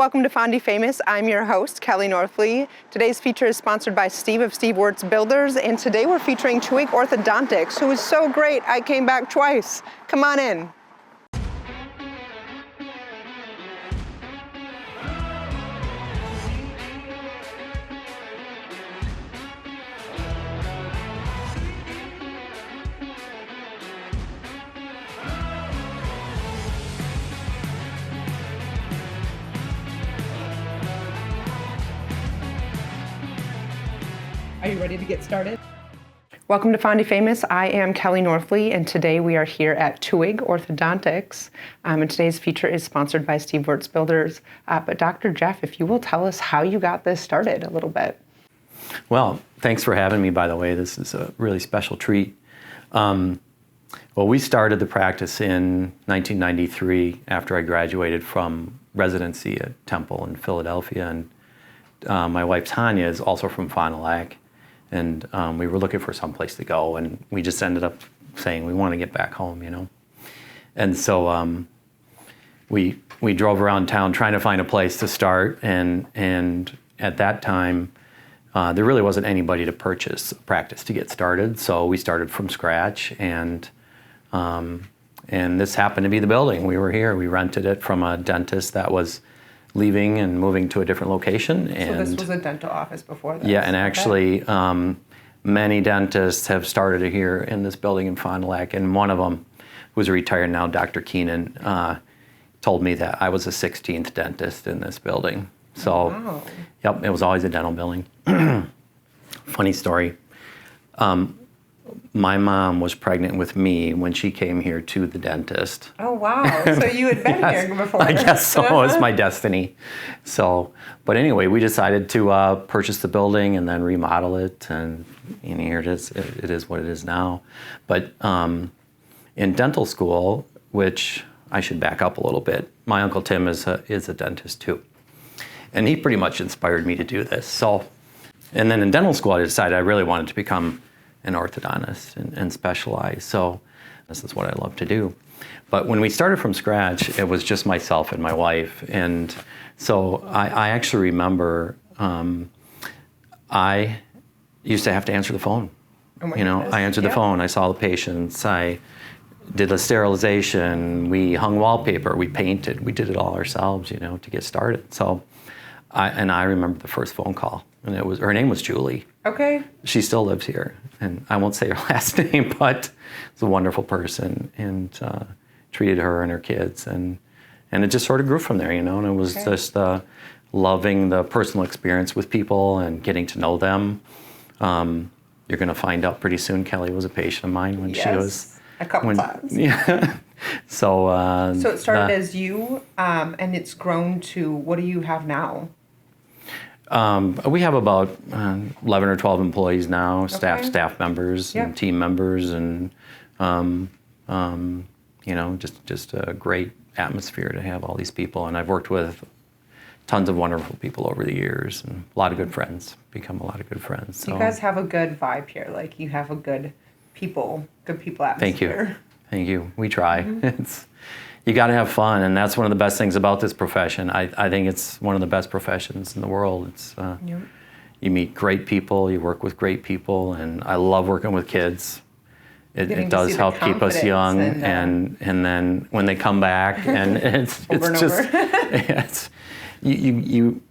Welcome to Fondy Famous. I'm your host, Kelly Northley. Today's feature is sponsored by Steve of Steve Wirtz Builders, and today we're featuring Twohig Orthodontics, who is so great I came back twice. Come on in. Are you ready to get started? Welcome to Fondy Famous. I am Kelly Northley, and today we are here at Twohig Orthodontics. And today's feature is sponsored by Steve Wirtz Builders. But Dr. Jeff, if you will tell us how you got this started a little bit. Well, thanks for having me, by the way. This is a really special treat. Well, we started the practice in 1993 after I graduated from residency at Temple in Philadelphia. And my wife, Tanya, is also from Fond du Lac. And we were looking for some place to go, and we just ended up saying we want to get back home, you know. And so we drove around town trying to find a place to start, and at that time there really wasn't anybody to purchase a practice to get started. So we started from scratch, and this happened to be the building. We were here. We rented it from a dentist that was leaving and moving to a different location. So this was a dental office before this? Yeah, and actually many dentists have started here in this building in Fond du Lac, and one of them, who's retired now, Dr. Keenan, told me that I was the 16th dentist in this building. So, wow. Yep, it was always a dental building. Funny story. My mom was pregnant with me when she came here to the dentist. Oh, wow. So you had been Yes, here before. I guess so. It was my destiny. So, but anyway, we decided to purchase the building and then remodel it. And here it is. It is what it is now. But in dental school, which I should back up a little bit, my Uncle Tim is a dentist too. And he pretty much inspired me to do this. So, and then in dental school, I decided I really wanted to become an orthodontist and specialize. So this is what I love to do. But when we started from scratch, it was just myself and my wife. And so I actually remember I used to have to answer the phone. Oh my goodness. I answered the phone, I saw the patients, I did the sterilization, we hung wallpaper, we painted, we did it all ourselves, to get started. So I remember the first phone call, and her name was Julie. Okay. She still lives here, and I won't say her last name, but it's a wonderful person, and treated her and her kids, and it just sort of grew from there, and it was just loving the personal experience with people and getting to know them. You're going to find out pretty soon Kelly was a patient of mine when she was... a couple times. Yeah. So it started as you, and it's grown to, what do you have now? We have about 11 or 12 employees now, staff members and team members, and just a great atmosphere to have all these people. And I've worked with tons of wonderful people over the years, and a lot of good friends, become a lot of good friends. So. You guys have a good vibe here, like you have a good people atmosphere. Thank you. We try. Mm-hmm. You got to have fun, and that's one of the best things about this profession. I think it's one of the best professions in the world. It's you meet great people, you work with great people, and I love working with kids. It does help keep us young, and then when they come back, and it's just you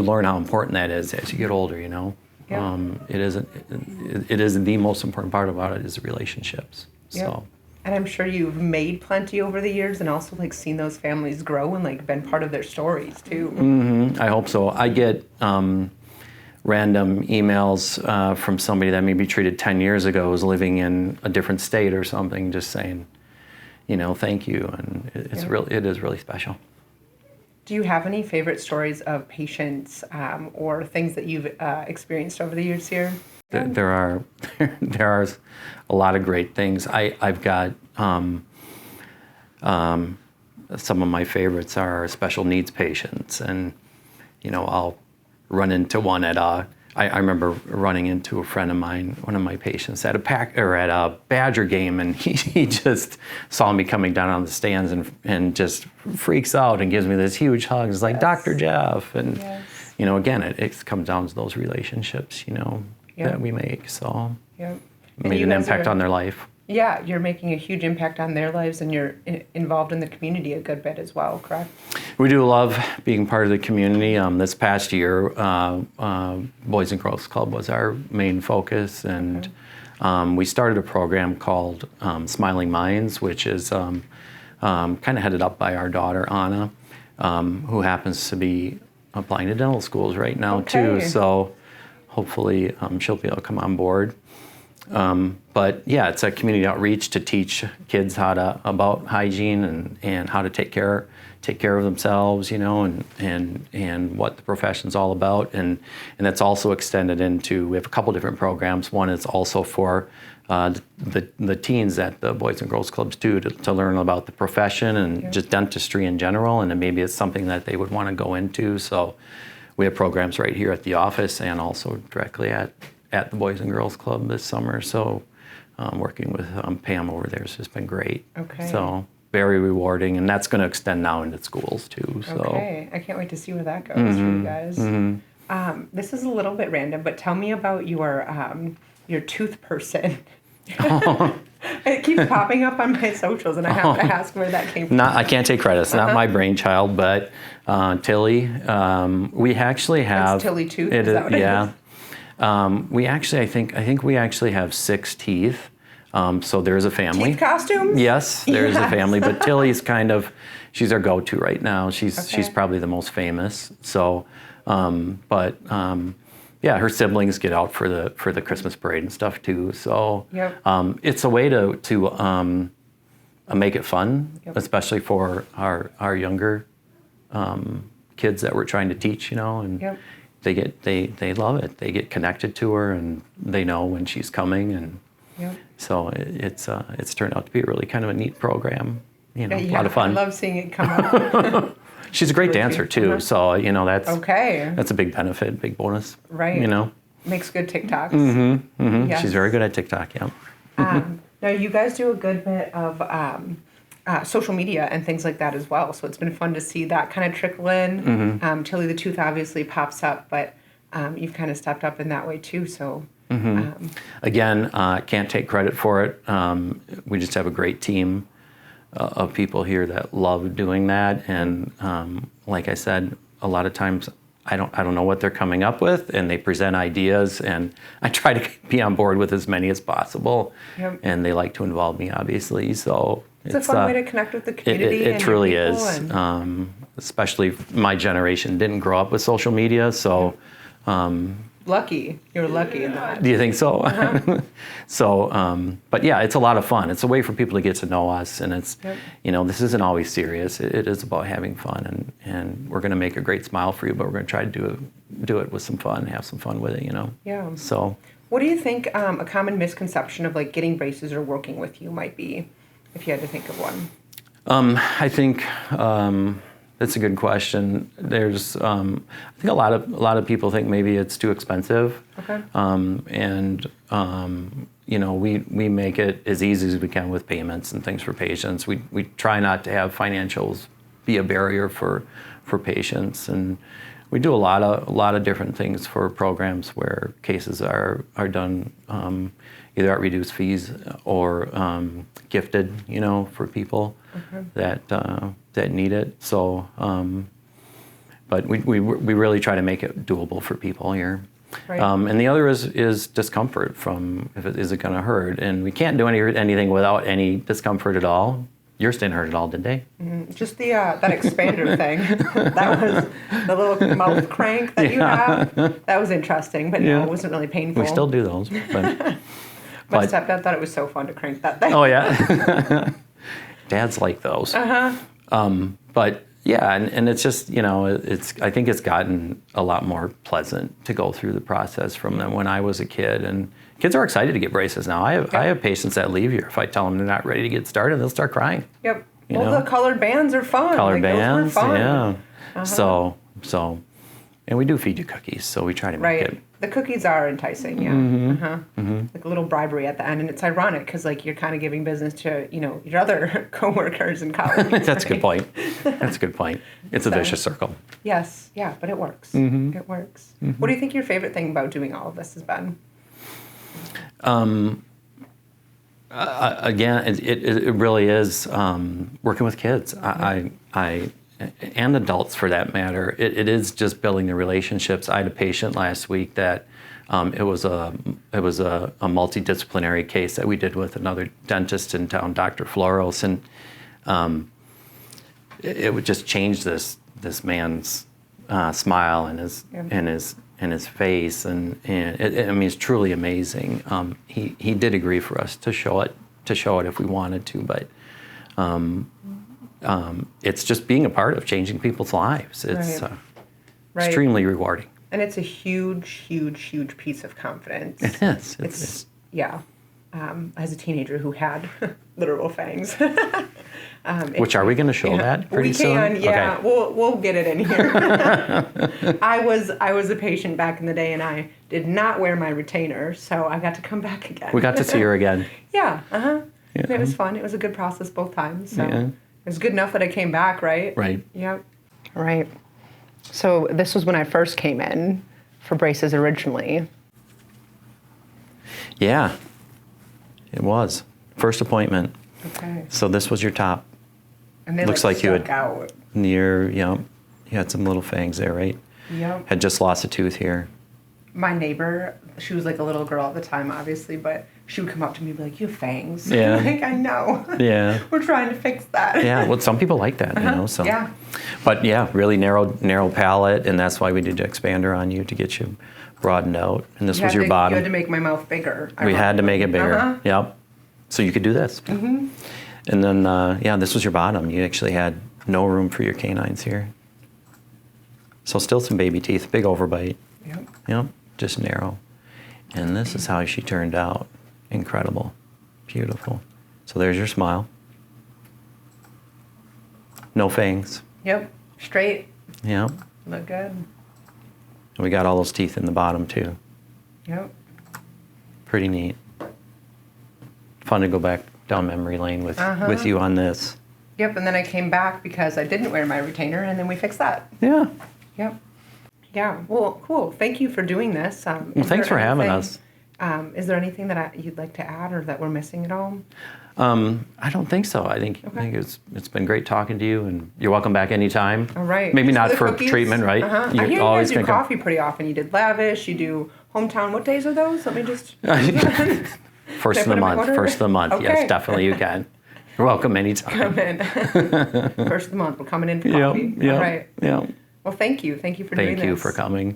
learn how important that is as you get older. Yep. It is the most important part about it is the relationships. Yep. So. And I'm sure you've made plenty over the years, and also seen those families grow and been part of their stories too. Mm-hmm. I hope so. I get random emails from somebody that maybe treated 10 years ago, was living in a different state or something, just saying, thank you, and it is really special. Do you have any favorite stories of patients or things that you've experienced over the years here? There are a lot of great things. I've got some of my favorites are special needs patients, and I'll run into one at a I remember running into a friend of mine, one of my patients, at a Badger game, and he just saw me coming down on the stands and just freaks out and gives me this huge hug. It's like, Yes. Dr. Jeff. And, Yes. Again, it comes down to those relationships, Yep. that we make. So Yep. made an impact on their life. Yeah, you're making a huge impact on their lives, and you're involved in the community a good bit as well, correct? We do love being part of the community. This past year, Boys and Girls Club was our main focus, and we started a program called Smiling Minds, which is kind of headed up by our daughter, Anna, who happens to be applying to dental schools right now, too. So hopefully she'll be able to come on board. But yeah, it's a community outreach to teach kids about hygiene and how to take care of themselves, and what the profession's all about. And that's also extended into, we have a couple different programs. One is also for the teens at the Boys and Girls Clubs too, to learn about the profession and just dentistry in general, and then maybe it's something that they would want to go into. So we have programs right here at the office and also directly at the Boys and Girls Club this summer. So working with Pam over there has just been great. Okay. So very rewarding, and that's going to extend now into schools too. So. Okay, I can't wait to see where that goes for you guys. This is a little bit random, but tell me about your tooth person. It keeps popping up on my socials, and I have to ask where that came from. I can't take credit. It's not my brainchild, but Tilly. We actually have. It's Tilly Tooth. Is that what it is? We actually, I think we actually have 6 teeth. So there's a family. Teeth costumes? Yes, there's a family. But Tilly's she's our go-to right now. She's probably the most famous. So, yeah, her siblings get out for the Christmas parade and stuff too. So it's a way to make it fun, especially for our younger kids that we're trying to teach, and they love it. They get connected to her, and they know when she's coming, and so it's turned out to be really kind of a neat program. A lot of fun. I love seeing it come out. She's a great dancer too, so that's a big benefit, big bonus. Right. Makes good TikToks. Yes. She's very good at TikTok. Yeah. Now you guys do a good bit of social media and things like that as well, so it's been fun to see that kind of trickle in. Tilly the Tooth obviously pops up, but you've kind of stepped up in that way too. So. Again, can't take credit for it. We just have a great team of people here that love doing that, and like I said, a lot of times I don't know what they're coming up with, and they present ideas, and I try to be on board with as many as possible. And they like to involve me, obviously. So it's a fun way to connect with the community. It truly is. Especially my generation didn't grow up with social media, so. Lucky. You're lucky in that. Do you think so? So, but yeah, it's a lot of fun. It's a way for people to get to know us, and it's, this isn't always serious. It is about having fun, and we're going to make a great smile for you, but we're going to try to do it with some fun, have some fun with it, Yeah. So. What do you think a common misconception of like getting braces or working with you might be, if you had to think of one? I think. That's a good question. There's, I think a lot of people think maybe it's too expensive. Okay. We make it as easy as we can with payments and things for patients. We try not to have financials be a barrier for patients, and we do a lot of different things for programs where cases are done either at reduced fees or gifted, for people that need it. So, but we really try to make it doable for people here. Right. And the other is discomfort from is it going to hurt, and we can't do anything without any discomfort at all. Yours didn't hurt at all, did they? Just the that expander thing. That was the little mouth crank that you have. That was interesting, but no, it wasn't really painful. We still do those, but. My stepdad thought it was so fun to crank that thing. Oh yeah, dads like those. But yeah, and it's just I think it's gotten a lot more pleasant to go through the process from when I was a kid, and kids are excited to get braces now. I have patients that leave here if I tell them they're not ready to get started, they'll start crying. Yep. The colored bands are fun. Colored bands, those were fun. yeah. So, and we do feed you cookies, so we try to make it The cookies are enticing, yeah. Mm-hmm. Like a little bribery at the end, and it's ironic because like you're kind of giving business to your other coworkers and colleagues. That's a good point. That's a good point. It's a vicious circle. Yes, yeah, but it works. Mm-hmm. It works. What do you think your favorite thing about doing all of this has been? Again, it really is working with kids. I and adults for that matter. It is just building the relationships. I had a patient last week that it was a multidisciplinary case that we did with another dentist in town, Dr. Floros, and it would just change this man's smile and his face, and I mean, it's truly amazing. He did agree for us to show it if we wanted to, but it's just being a part of changing people's lives. It's extremely rewarding. And it's a huge, huge, huge piece of confidence. It is. It's yeah. As a teenager who had literal fangs. Which are we going to show that pretty soon? We can, yeah. Okay. We'll get it in here. I was a patient back in the day, and I did not wear my retainer, so I got to come back again. We got to see her again. Yeah. Yeah. And it was fun. It was a good process both times. So it was good enough that I came back, right? Right. Yep. Right. So this was when I first came in for braces originally. Yeah. It was. First appointment. Okay. So this was your top. And they looks like you had out. you had some little fangs there, right? Yep. Had just lost a tooth here. My neighbor, she was like a little girl at the time, obviously, but she would come up to me and be like, "You have fangs." Yeah. Like, I know. Yeah. We're trying to fix that. Yeah. Well, some people like that, So. Yeah. But yeah, really narrow palate, and that's why we did the expander on you to get you broadened out. And this was your bottom. You had to make my mouth bigger. We had to make it bigger. Yep. So you could do this. Mm-hmm. And then, this was your bottom. You actually had no room for your canines here. So still some baby teeth, big overbite. Yep. Just narrow. And this is how she turned out. Incredible. Beautiful. So there's your smile. No fangs. Yep. Straight. Yep. Look good. And we got all those teeth in the bottom too. Yep. Pretty neat. Fun to go back down memory lane with you on this. Yep, and then I came back because I didn't wear my retainer, and then we fixed that. Yeah. Yep. Yeah. Well, cool. Thank you for doing this. Well, thanks for having us. Is there anything that you'd like to add or that we're missing at all? I don't think so. I think it's been great talking to you, and you're welcome back anytime. All right. Maybe not for cookies? treatment, right? I hear you guys do coffee pretty often. You did Lavish. You do Hometown. What days are those? Let me just. First of the month. First of the month. Okay. Yes, definitely you can. You're welcome anytime. Come in. First of the month. We're coming in for coffee. Yep. All right. Yeah. Well, thank you. Thank you for doing this. Thank you for coming.